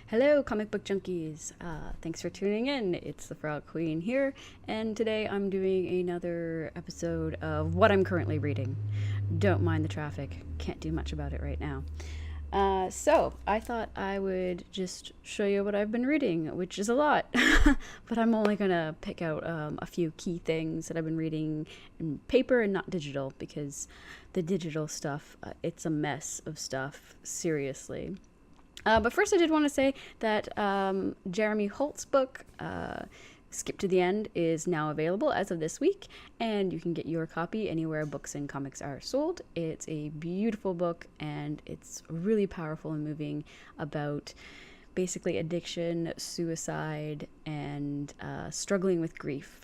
Hello, comic book junkies. Thanks for tuning in. It's the Frog Queen here, and today I'm doing another episode of what I'm currently reading. Don't mind the traffic, can't do much about it right now. So, I thought I would just show you what I've been reading, which is a lot, but I'm only gonna pick out a few key things that I've been reading in paper and not digital, because the digital stuff, it's a mess of stuff, seriously. But first, I did want to say that Jeremy Holt's book, Skip to the End, is now available as of this week, and you can get your copy anywhere books and comics are sold. It's a beautiful book, and it's really powerful and moving about basically addiction, suicide, and struggling with grief.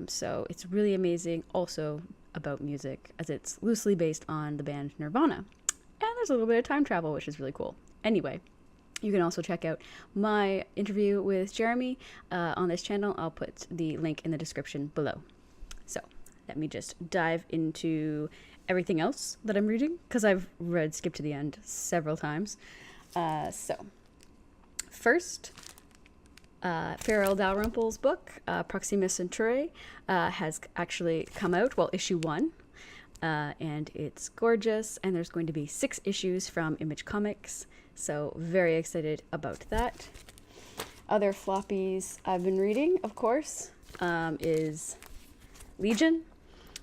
So it's really amazing. Also about music, as it's loosely based on the band Nirvana. And there's a little bit of time travel, which is really cool. Anyway, you can also check out my interview with Jeremy on this channel. I'll put the link in the description below. So let me just dive into everything else that I'm reading, because I've read Skip to the End several times. So first, Farrell Dalrymple's book, Proxima Centauri, has actually come out, well, issue 1. And it's gorgeous, and there's going to be 6 issues from Image Comics, so very excited about that. Other floppies I've been reading, of course, is Legion.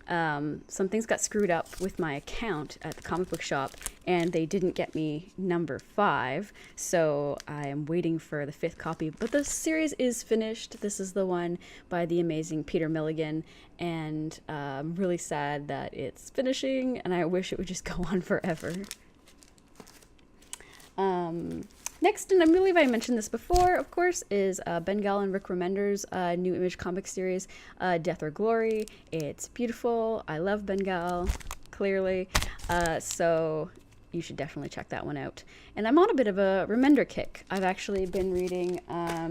Some things got screwed up with my account at the comic book shop, and they didn't get me number 5, so I am waiting for the 5th copy. But the series is finished. This is the one by the amazing Peter Milligan, and I'm really sad that it's finishing, and I wish it would just go on forever. Next, and I believe I mentioned this before, of course, is Bengal and Rick Remender's new Image Comics series, Death or Glory. It's beautiful. I love Bengal, clearly. So you should definitely check that one out. And I'm on a bit of a Remender kick. I've actually been reading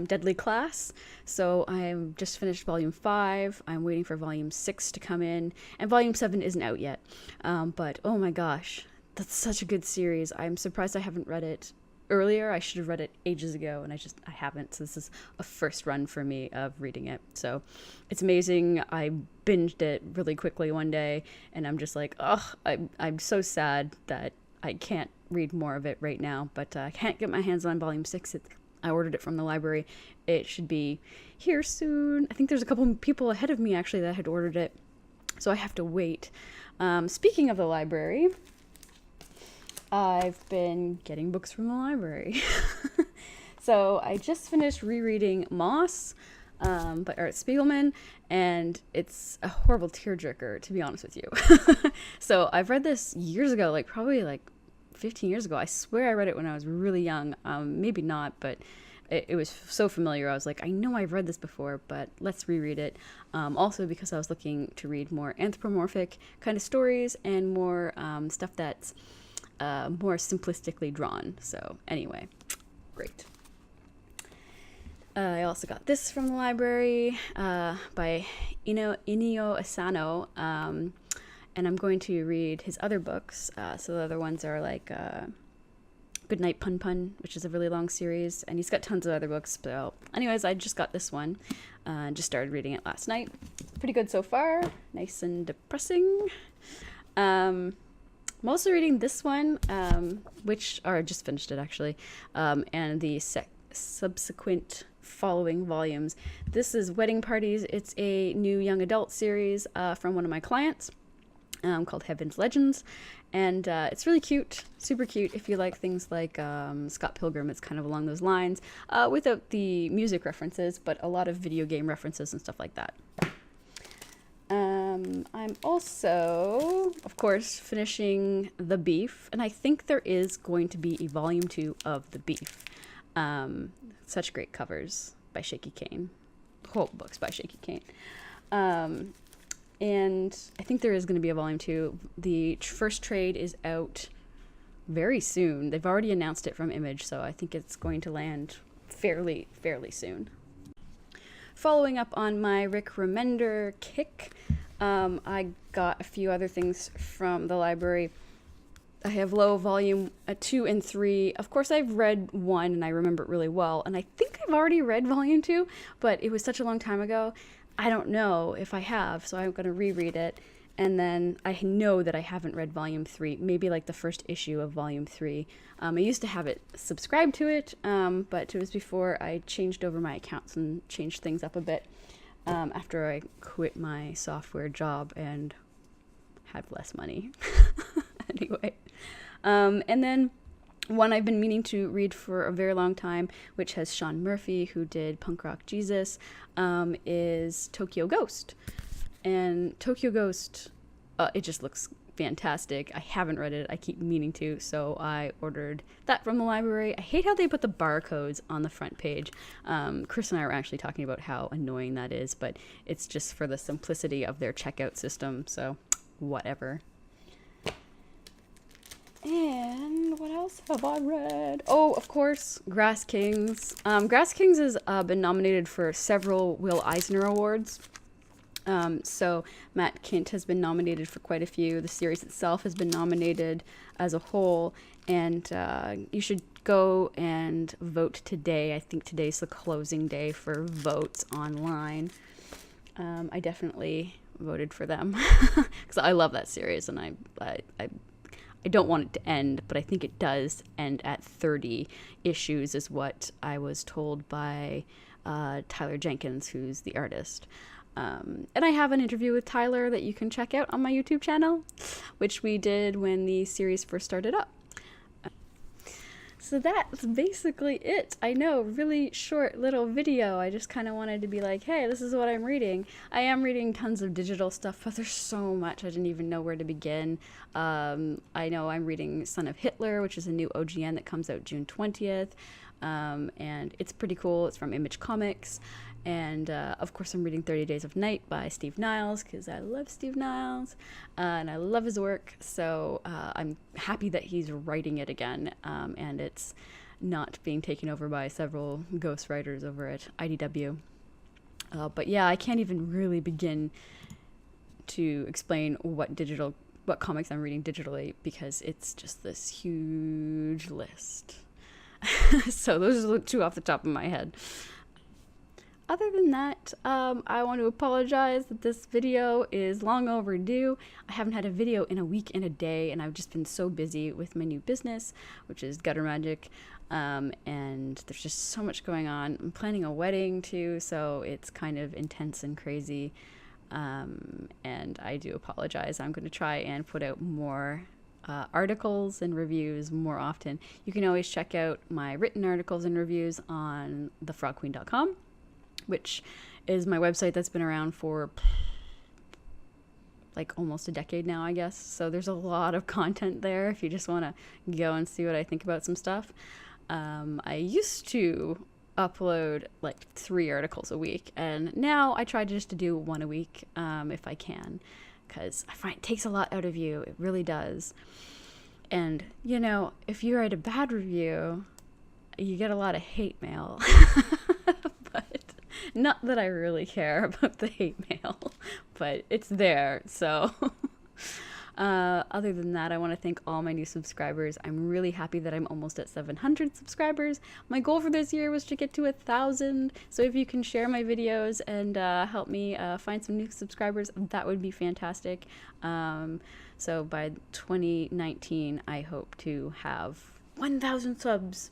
Deadly Class. So I'm just finished volume 5. I'm waiting for volume 6 to come in. And volume 7 isn't out yet. But oh my gosh, that's such a good series. I'm surprised I haven't read it earlier. I should have read it ages ago, and I haven't, so this is a first run for me of reading it. So it's amazing. I binged it really quickly one day, and I'm just like, oh, I'm so sad that I can't read more of it right now, but I can't get my hands on volume 6. I ordered it from the library. It should be here soon. I think there's a couple people ahead of me actually that had ordered it, so I have to wait. Speaking of the library, I've been getting books from the library. So I just finished rereading Moss by Art Spiegelman, and it's a horrible tearjerker, to be honest with you. So I've read this years ago, probably 15 years ago. I swear I read it when I was really young. Maybe not, but it was so familiar. I was like, I know I've read this before, but let's reread it. Also because I was looking to read more anthropomorphic kind of stories and more stuff that's more simplistically drawn. So anyway, great. I also got this from the library by Inio Asano, and I'm going to read his other books. So the other ones are Goodnight Pun Pun, which is a really long series, and he's got tons of other books. So anyways, I just got this one and just started reading it last night. Pretty good so far. Nice and depressing. I'm also reading this one, I just finished it actually, and the subsequent following volumes. This is Wedding Parties. It's a new young adult series from one of my clients called Heaven's Legends, and it's really cute, super cute. If you like things like Scott Pilgrim, it's kind of along those lines, without the music references, but a lot of video game references and stuff like that. I'm also, of course, finishing The Beef, and I think there is going to be a volume 2 of The Beef. Such great covers by Shaky Kane. Whole books by Shaky Kane. And I think there is going to be a volume 2. The first trade is out very soon. They've already announced it from Image, so I think it's going to land fairly soon. Following up on my Rick Remender kick, I got a few other things from the library. I have Low Volume 2 and 3. Of course, I've read 1 and I remember it really well. And I think I've already read Volume 2, but it was such a long time ago. I don't know if I have, so I'm going to reread it. And then I know that I haven't read Volume 3, maybe like the first issue of Volume 3. I used to have it subscribed to it, but it was before I changed over my accounts and changed things up a bit after I quit my software job and had less money. Anyway. And then one I've been meaning to read for a very long time, which has Sean Murphy, who did Punk Rock Jesus, is Tokyo Ghost. And Tokyo Ghost, it just looks fantastic. I haven't read it. I keep meaning to, so I ordered that from the library. I hate how they put the barcodes on the front page. Chris and I were actually talking about how annoying that is, but it's just for the simplicity of their checkout system, so whatever. And what else have I read? Oh, of course, Grass Kings. Grass Kings has been nominated for several Will Eisner Awards. So Matt Kint has been nominated for quite a few. The series itself has been nominated as a whole. And you should go and vote today. I think today's the closing day for votes online. I definitely voted for them because I love that series, and I don't want it to end, but I think it does end at 30 issues is what I was told by Tyler Jenkins, who's the artist. And I have an interview with Tyler that you can check out on my YouTube channel, which we did when the series first started up. So that's basically it. I know, really short little video. I just kind of wanted to be like, hey, this is what I'm reading. I am reading tons of digital stuff, but there's so much I didn't even know where to begin. I know I'm reading Son of Hitler, which is a new OGN that comes out June 20th. And it's pretty cool. It's from Image Comics. And of course, I'm reading 30 Days of Night by Steve Niles because I love Steve Niles and I love his work. So I'm happy that he's writing it again, and it's not being taken over by several ghostwriters over at IDW. But yeah, I can't even really begin to explain what comics I'm reading digitally because it's just this huge list. So those are the two off the top of my head. Other than that, I want to apologize that this video is long overdue. I haven't had a video in a week and a day, and I've just been so busy with my new business, which is Gutter Magic, and there's just so much going on. I'm planning a wedding too, so it's kind of intense and crazy, and I do apologize. I'm going to try and put out more articles and reviews more often. You can always check out my written articles and reviews on thefrogqueen.com, which is my website that's been around for like almost a decade now, I guess. So there's a lot of content there if you just want to go and see what I think about some stuff. I used to upload like 3 articles a week, and now I try just to do 1 a week if I can, because I find it takes a lot out of you. It really does. And, you know, if you write a bad review, you get a lot of hate mail. Not that I really care about the hate mail, but it's there. So other than that, I want to thank all my new subscribers. I'm really happy that I'm almost at 700 subscribers. My goal for this year was to get to 1,000. So if you can share my videos and help me find some new subscribers, that would be fantastic. So by 2019, I hope to have 1,000 subs,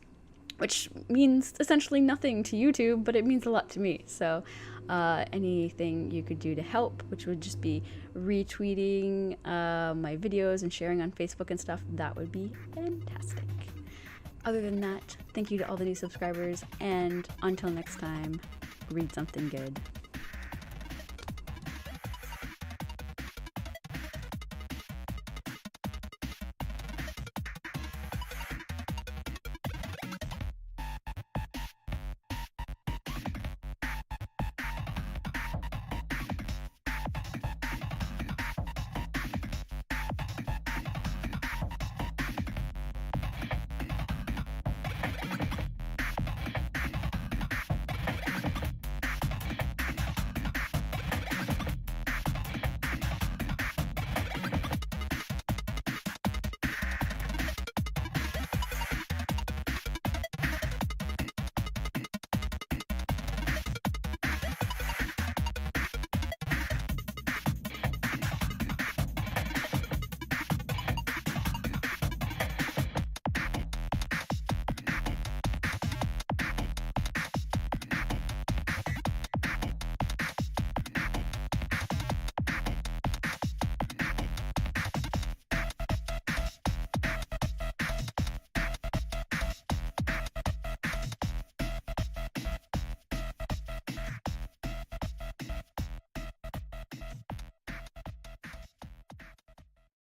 which means essentially nothing to YouTube, but it means a lot to me. So anything you could do to help, which would just be retweeting my videos and sharing on Facebook and stuff, that would be fantastic. Other than that, thank you to all the new subscribers, and until next time, read something good.